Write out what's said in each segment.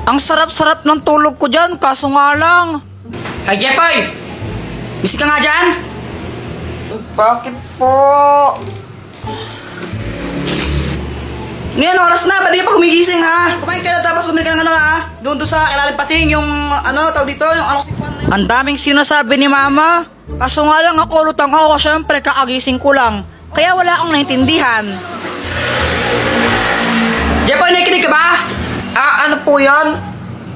Ang sarap-sarap ng tulog ko dyan, kaso nga lang. Ay, Jepoy! Busy ka nga dyan? Bakit po? Ngayon, oras na. Ba't di ka pa gumigising, ha? Kumain ka na tapos bumili ka ng ano, ha? Doon sa ilalim pasing, yung ano, tawag dito, yung ano si Juan na yun. Ang daming sinasabi ni Mama. Kaso nga lang ako, lutang ako, syempre kakagising ko lang. Kaya wala akong naintindihan. Jepoy, nakikinig ka ba? Ano po yan?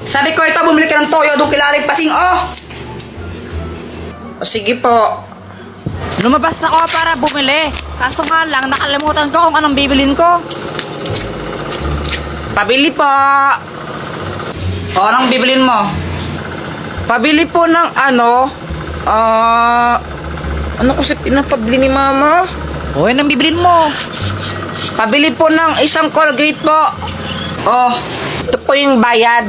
Sabi ko, ito, bumili ka ng toyo doon kay ilalim pasing, oh! O, sige po. Lumabas ako para bumili. Kaso nga lang, nakalimutan ko kung anong bibilin ko. Pabili po! O, anong bibilin mo? Pabili po ng ano kasi pinapabili ni Mama? O, yan ang bibilin mo. Pabili po ng isang Colgate po. Oh, Ito po yung bayad.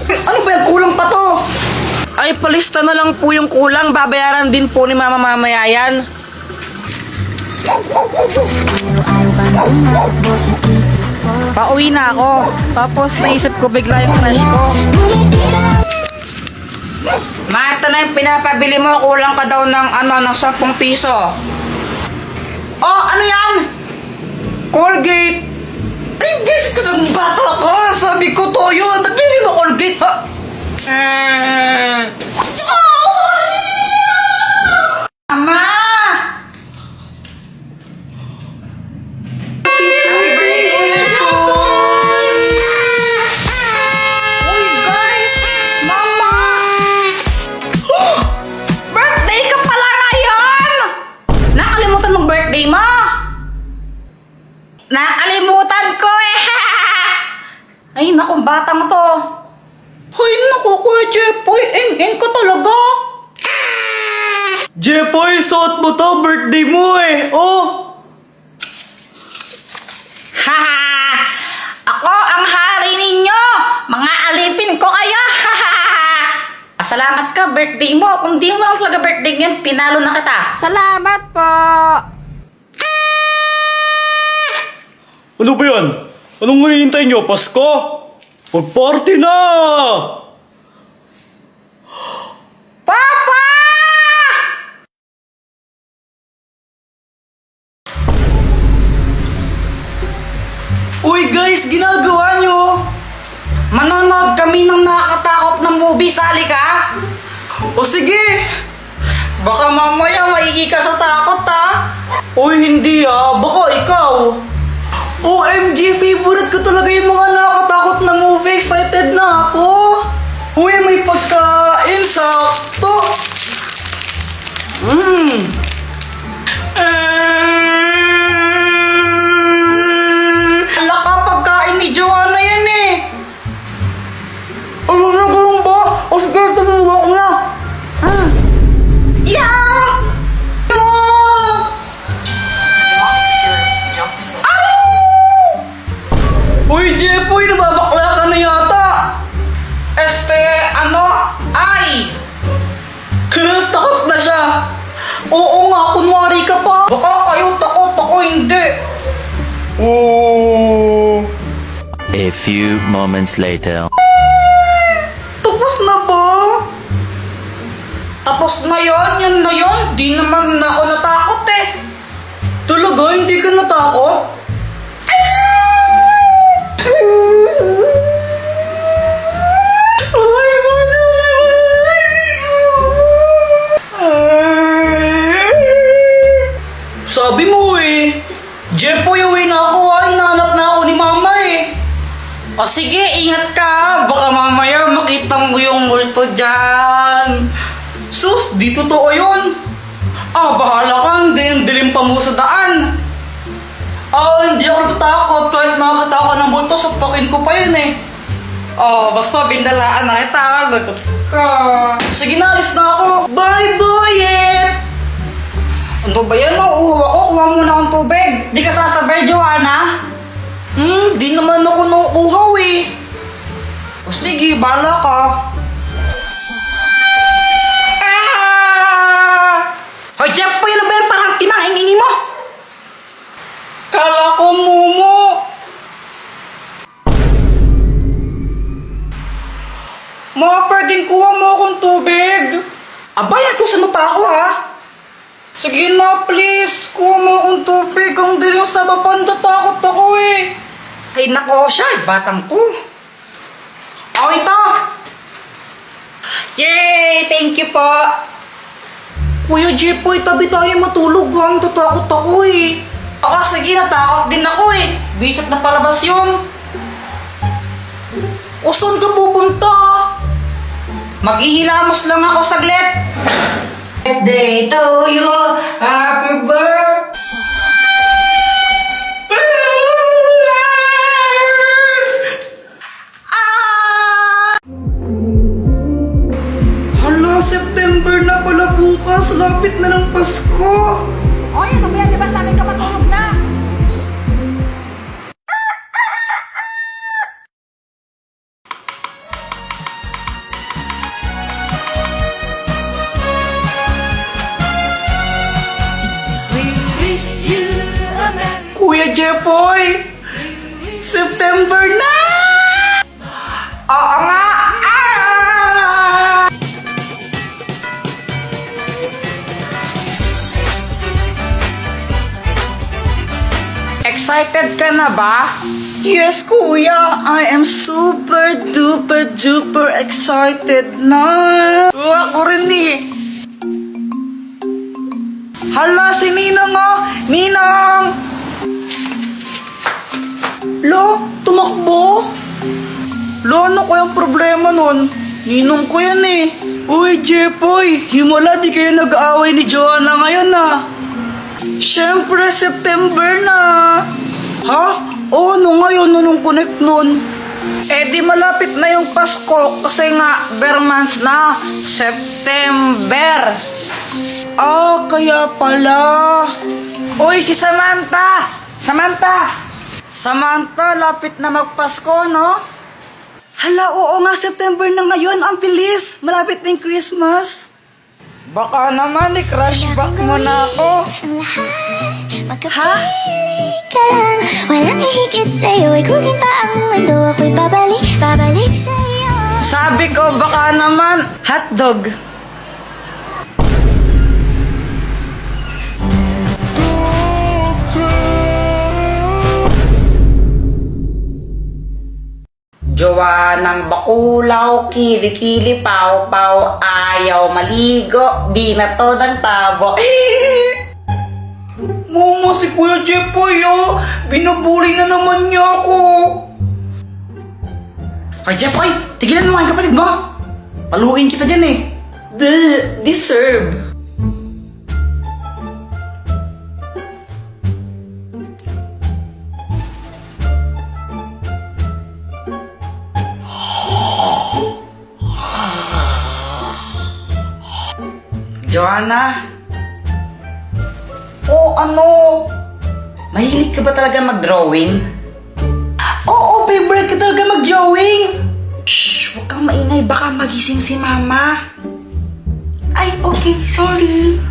ano ba yan? Kulang pa to! Ay, palista na lang po yung kulang. Babayaran din po ni Mama mamaya yan. Pauwi na ako. Tapos naisip ko bigla yung crush ko. Ma, ito na yung pinapabili mo. Kulang ka daw ng ng 10 piso. Oh, ano yan? Colgate! Ay, guys, ka ng bata ko! Sabi ko to yun! Ba't bili mo Colgate, ha? Ama! Uy, guys! Mama! Birthday ka pala ngayon! Nakalimutan mong birthday mo? Nakalimutan ko eh! Ay, naku, bata mo to. Ay, naku, Kuya Jepoy, eng-eng ka talaga. Jepoy, suot mo to. Birthday mo eh. Oh! Haha! Ako ang hari ninyo! Mga alipin ko kayo! Salamat ka, birthday mo. Kung di mo lang talaga birthday ngayon, pinalo na kita. Salamat po! Ano ba yan? Anong hinihintay nyo? Pasko? Mag-party na! Papa! Uy guys, ginagawa nyo? Manonood kami ng nakakatakot na movie, sali ka? O sige! Baka mamaya maigi ka sa takot ha? Uy, hindi baka ikaw. OMG, favorite ko talaga yung mga nakakatakot na movie. Excited na ako. Uy, may pagkain. Sakto. Hala ka, pagkain ni Joanna yan eh. Ano na ganun ba? O sige, tumuwa ko na. Yeah! Uy, Jepoy, nababakla ka na yata. Ay! Takot na siya. Oo nga, kunwari ka pa. Baka kayo takot, ako hindi. Oh. A few moments later. Tapos na ba? Tapos na yon, yun na yon. Di naman na ako natakot eh. Talaga, hindi ka natakot? Sabi mo eh. Jepoy, uwi na ako hinahanap na ako ni Mama eh. O sige, ingat ka. Baka mamaya makita mo yung multo dyan. Sus, di totoo yun. Bahala ka. Dilim pa mo sa daan. Hindi ako natatakot. Kahit nakakita ako ng multo, sapakin ko pa yun eh. Basta bindalaan na kita. Lagot ka. Sige na, alis na ako. Bye, boyet! Ano ba yan? Mauuhaw ako. Kuha muna akong tubig. Di ka sasabay, Joanna? Di naman ako nauuhaw eh. O sige, bahala ka. Hoy, Jeff, pa yun ba yan? Parang tinang-ingi mo. Kala ko, Mumu. Ma, pwedeng kuha mo akong tubig? Abay, atusan mo pa ako ha? Sige na, please. Kuha mo akong tubig. Ang dilim sa baba, natatakot ako eh. Ay nako siya, batang to. Oh, ito. Yay! Thank you po. Kuya Jepoy, tabi tayo matulog ha. Natatakot ako eh. Oo, sige, natakot din ako eh. Bisat na palabas yun. O, saan ka pupunta? Maghihilamos lang ako saglit. Birthday to you, happy birthday. Hala, September na pala bukas. Lapit na ng Pasko. Oy, ano ba yan? Di ba sabi ka matulog na? Kuya Jepoy, September na! Oo nga! Ah! Excited ka na ba? Yes, kuya. I am super duper duper excited na. Ako rin eh. Hala, si Ninang oh! Ninang! Lo, tumakbo? Lo, ano kayang problema nun? Ninong ko yan eh. Uy, Jepoy, himala di kayo nag-aaway ni Joanna ngayon ah. Siyempre, September na. Ha? Oo, ano ngayon, nung connect nun? Eh di malapit na yung Pasko kasi nga, bare months na. September. Ah, kaya pala. Uy, si Samantha! Samantha! Samantha, lapit na magpasko, no? Hala, oo nga, September na ngayon. Ang bilis. Malapit na yung Christmas. Baka naman, i-crush back mo na ako. Ha? Ka lang, walang hihigit sa'yo. Ikutin pa ang mundo, ako'y babalik sa'yo. Sabi ko, baka naman, hotdog. Jowa ng bakulaw, kili-kili, paw-paw, ayaw maligo, binato ng tabo. Mama, si Kuya Jepoy, oh. Binubuli na naman niya ako. Ay, Jepoy, tigilan mo ang kapatid mo. Paluin kita dyan eh. Deserve. Joanna? Oh, ano? Mahilig ka ba talaga mag-drawing? Oo, favorite ka talaga mag-drawing. Shh, huwag kang maingay. Baka magising si Mama. Ay, okay, sorry.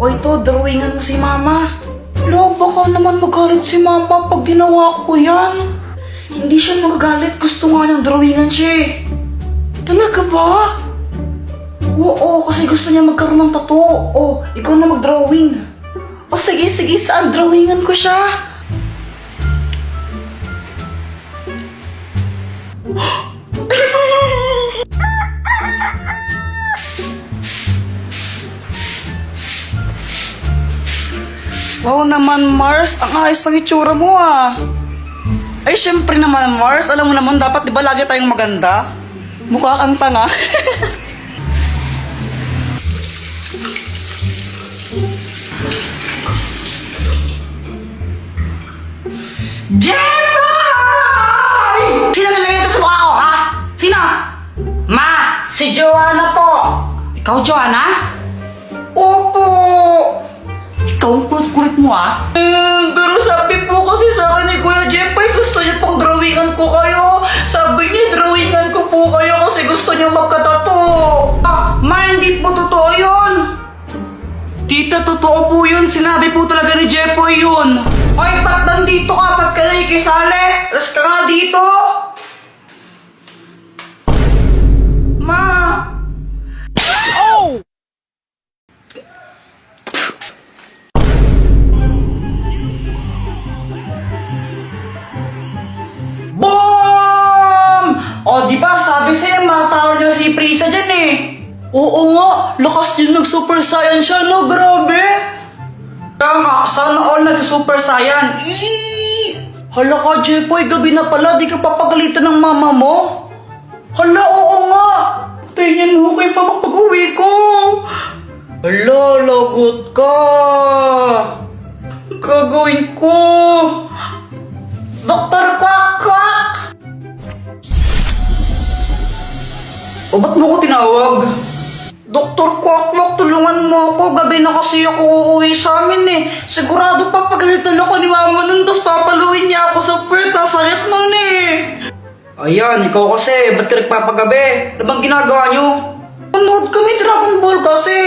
O ito, drawingan mo si Mama. Lo, baka naman magalit si Mama pag ginawa ko yan. Hindi siya magagalit. Gusto nga niyang drawingan siya eh. Talaga ba? Oo, kasi gusto niya magkaroon ng tattoo. Oh, ikaw na mag-drawing. O sige, saan drawingan ko siya? Wow naman, Mars. Ang ayos ng itsura mo ah. Ay, syempre naman, Mars. Alam mo naman, dapat di ba lagi tayong maganda? Mukha kang tanga. Jepoy! Sino nalagay ito sa mukha ko, ha? Sino? Ma, si Joanna po. Ikaw, Joanna? Opo. Ikaw ang kulit mo, ha? Pero sabi po kasi sa akin ni Kuya Jepoy, gusto niya pang drawingan ko kayo. Sabi niya, drawingan ko po kayo kasi gusto niya magkatato. Ah, ma, hindi po totoo yun. Tita, totoo po yun. Sinabi po talaga ni Jepoy yun. Ay, ba't nandito ka? Ba't ka nakikisali? Alas ka nga dito. di ba sabi sa'yo, matawar niya si Prisa dyan eh. Oo nga, lakas din nag-super saiyan siya, no? Grabe! Kaya nga, sana all nag-super saiyan. Hala ka, Jepoy, gabi na pala, di ka papagalitan ng mama mo? Hala, oo nga! Tingin mo kayo pa pag-uwi ko! Hala, lagot ka! Gagawin ko! Doktor Kwak Kwak! O ba't mo ko tinawag? Doktor Kwak Kwak, tulungan mo ako. Gabi na kasi ako uuwi sa amin eh. Sigurado papagalitan ako ni mama nun, tapos papaluin niya ako sa puwet. Sakit nun eh. Ayan, ikaw kasi, ba't ka nagpapagabi? Ano bang ginagawa niyo? Panood kami Dragon Ball kasi.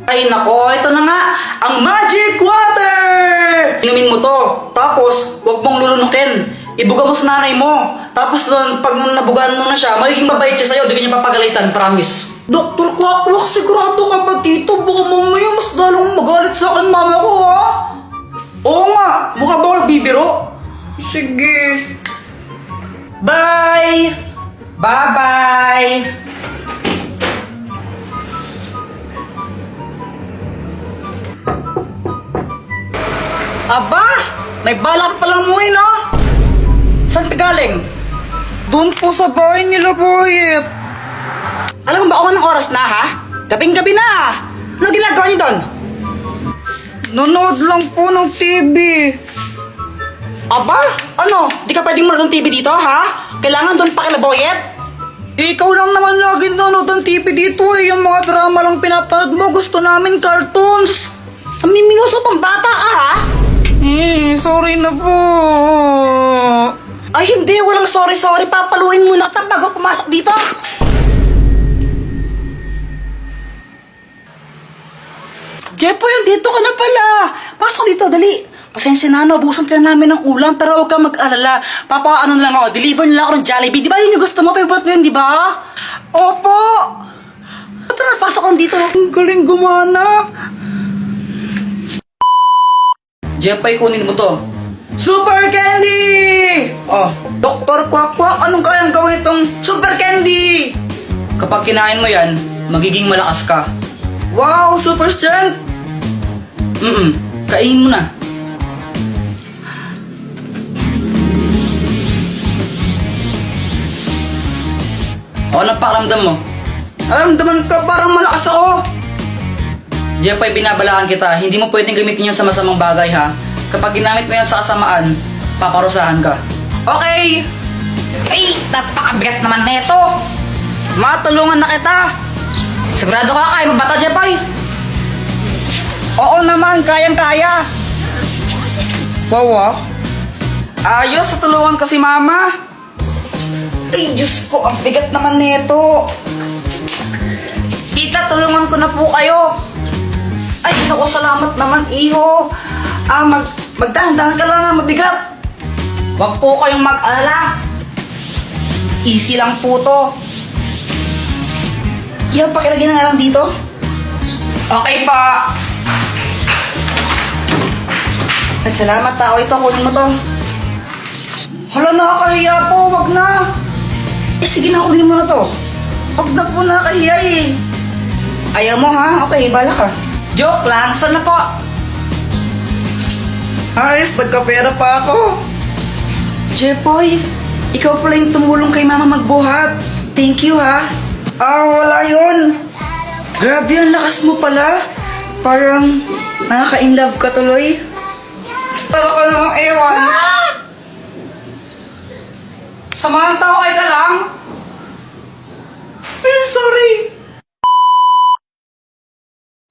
Ay nako, ito na nga, ang Magic Water! Inumin mo to, tapos huwag mong lulunukin. Ibuga mo sa nanay mo. Tapos doon, pag nabugaan mo na siya, magiging mabait siya sa'yo, di ka niya papagalitan, promise. Doktor Kwak Kwak, sigurado ka pa dito. Baka mamaya mas dalong magalit sa akin mama ko, ha? Oo nga, mukha ba ako nagbibiro? Sige. Bye! Bye-bye! Aba! May balak palang umuwi, no? Saan ka galing? Doon po sa bahay nila, Boyet. Alam mo ba kung anong oras na, ha? Gabing-gabi na! Ano ginagawa niyo doon? Nanood lang po ng TV. Aba? Ano? Di ka pwedeng manood ng TV dito, ha? Kailangan doon pa kila Boyet? Ikaw lang naman lagi nanonood ng TV dito eh. Yung mga drama lang pinapanood mo. Gusto namin cartoons. Namiminuso pang bata ka, ha? Sorry na po. Ay, hindi. Walang sorry. Papaluin muna kita bago pumasok dito. Jepoy, dito ka na pala. Pasok dito, dali. Pasensya na, naubusan ka namin ng ulam, pero huwag kang mag-alala. Papaano na lang ako, deliver na lang ako ng Jollibee. Di ba yun yung gusto mo? Favorite mo yun, di ba? Opo! Tara, pasok lang dito. Ang galing gumana. Jepoy, kunin mo to. Super Candy! Oh, Dr. Kwak Kwak, anong kayang gawin itong Super Candy? Kapag kinain mo yan, magiging malakas ka. Wow, super strength! Kainin mo na. O, anong pakiramdam mo? Aramdaman ka, parang malakas ako. Jepoy, binabalaan kita. Hindi mo pwedeng gamitin yan sa masamang bagay, ha? Kapag ginamit mo yan sa kasamaan, paparusahan ka. Okay! Ay, napakabigat naman neto. Matulungan na kita. Sigurado ka, kaya mo ba ito, Jepoy? Oo naman, kayang-kaya. Wow, ayos, tulungan ko si mama. Ay, Diyos ko, ang bigat naman neto. Tita, tulungan ko na po kayo. Ay, naku, salamat naman, iho. Magdahan-dahan ka lang, mabigat. Huwag po kayong mag-alala. Easy lang po to. Yan, pakilagyan na lang dito. Okay pa. At salamat, tao. Ito, kunin mo to. Hala, nakakahiya po. Wag na. Sige na, kunin mo na to. Wag na po, nakakahiya eh. Ayaw mo, ha? Okay, bala ka. Joke lang. Sana po? Ayos, nagkapera pa ako. Jepoy, ikaw pala yung tumulong kay mama magbuhat. Thank you, ha? Wala yun. Grabe, ang lakas mo pala. Parang nakaka-inlove ka tuloy. Tara ka namang ewan. Samahan tao kayo ka lang.